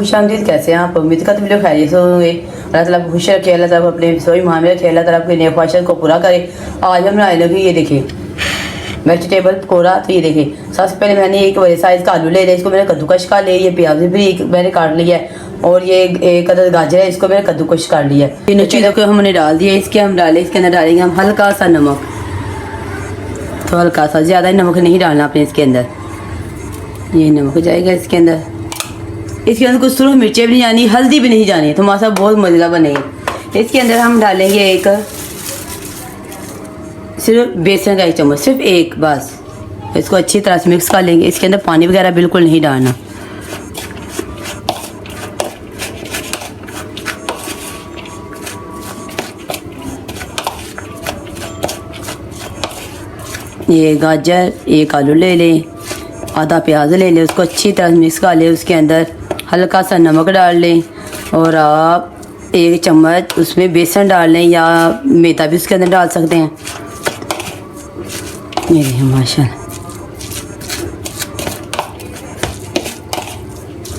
खुशामदीद, कैसे हैं आप? उम्मीद करते हैं खैरियत से होंगे। अल्लाह ताला आपको खुश रखे, अल्लाह ताला अपने सोई माह में रखे, अल्लाह ताला आपकी नेक ख्वाहिशात को पूरा करे। आज हम बनाने लगे, ये देखिए वेजिटेबल पकौड़ा। तो ये देखिए सबसे पहले मैंने एक बड़े साइज़ का आलू ले लिया, इसको मैंने कद्दूकश कर लिया। ये प्याज भी मैंने काट लिया है और ये एक अदर गाजर है, इसको मैंने कद्दूकश कर लिया है। तीनों चीज़ों को हमने डाल दिया। इसके अंदर डालेंगे हम हल्का सा नमक, तो हल्का सा, ज़्यादा ही नमक नहीं डालना आपने इसके अंदर। ये नमक जाएगा इसके अंदर। इसके अंदर कुछ सिर्फ मिर्चें भी नहीं जानी, हल्दी भी नहीं जानी, तो हमारा बहुत मज़ेदार बनेगी। इसके अंदर हम डालेंगे एक सिर्फ बेसन का 1 चम्मच, सिर्फ एक बस। इसको अच्छी तरह से मिक्स कर लेंगे। इसके अंदर पानी वगैरह बिल्कुल नहीं डालना। ये गाजर, एक आलू ले लें, आधा प्याज ले लें, उसको अच्छी तरह मिक्स कर लें। उसके अंदर हल्का सा नमक डाल लें और आप 1 चम्मच उसमें बेसन डाल लें, या मैदा भी उसके अंदर डाल सकते हैं। ये देखिए माशाल्लाह,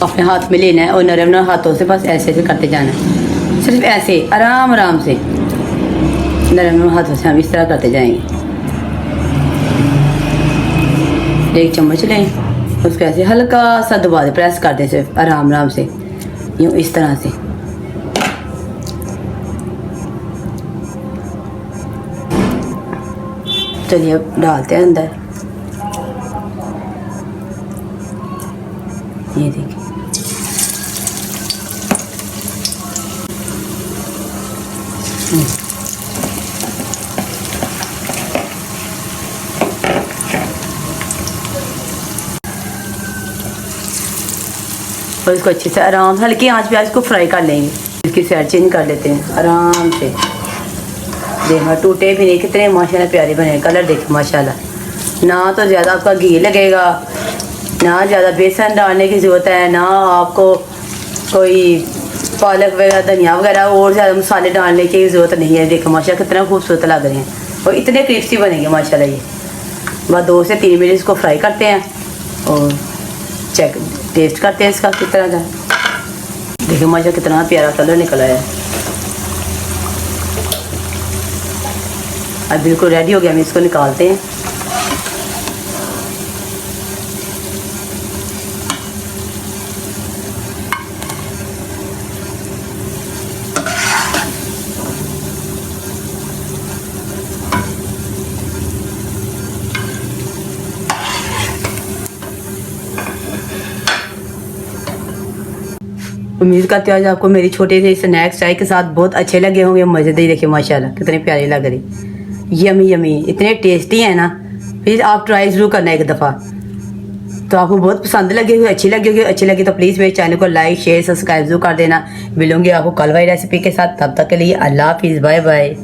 अपने हाथ में लेना है और नरम नरम हाथों से बस ऐसे ऐसे करते जाना है। सिर्फ ऐसे आराम आराम से नरम नरम हाथों से हम इस तरह करते जाएंगे। 1 चम्मच लें, उसको ऐसे हल्का सा दबा दे, प्रेस कर दें सिर्फ आराम आराम से, यूँ इस तरह से। चलिए अब डालते हैं अंदर। ये देखिए और इसको अच्छे से आराम से हल्की आंच पे आज को फ्राई कर लेंगे। इसकी साइड चेंज कर लेते हैं आराम से। देखो टूटे भी नहीं, कितने माशाल्लाह प्यारे बने। कलर देखो माशाल्लाह। ना तो ज़्यादा आपका घी लगेगा, ना ज़्यादा बेसन डालने की ज़रूरत है, ना आपको कोई पालक वगैरह धनिया वगैरह और ज़्यादा मसाले डालने की ज़रूरत नहीं है। देखो माशाल्लाह कितना खूबसूरत लग रहे हैं और इतने क्रिस्पी बनेंगे माशाल्लाह। ये बस 2 से 3 मिनट इसको फ्राई करते हैं और चेक टेस्ट करते हैं इसका किस तरह का। देखिए माशाल्लाह कितना प्यारा कलर निकला है। अब बिल्कुल रेडी हो गया, हम इसको निकालते हैं। उम्मीद करते हो आज आपको मेरी छोटे से स्नैक्स चाय के साथ बहुत अच्छे लगे होंगे, मज़ेदार। देखिए माशाल्लाह कितने प्यारे लग रहे, यमी यमी, इतने टेस्टी है ना। प्लीज़ आप ट्राई ज़रूर करना एक दफ़ा। तो आपको बहुत पसंद लगे हुए, अच्छी लगी तो प्लीज़ मेरे चैनल को लाइक शेयर सब्सक्राइब जरूर कर देना। मिलूंगी आपको कल वाली रेसिपी के साथ, तब तक के लिए अल्लाह हाफिज़, बाय बाय।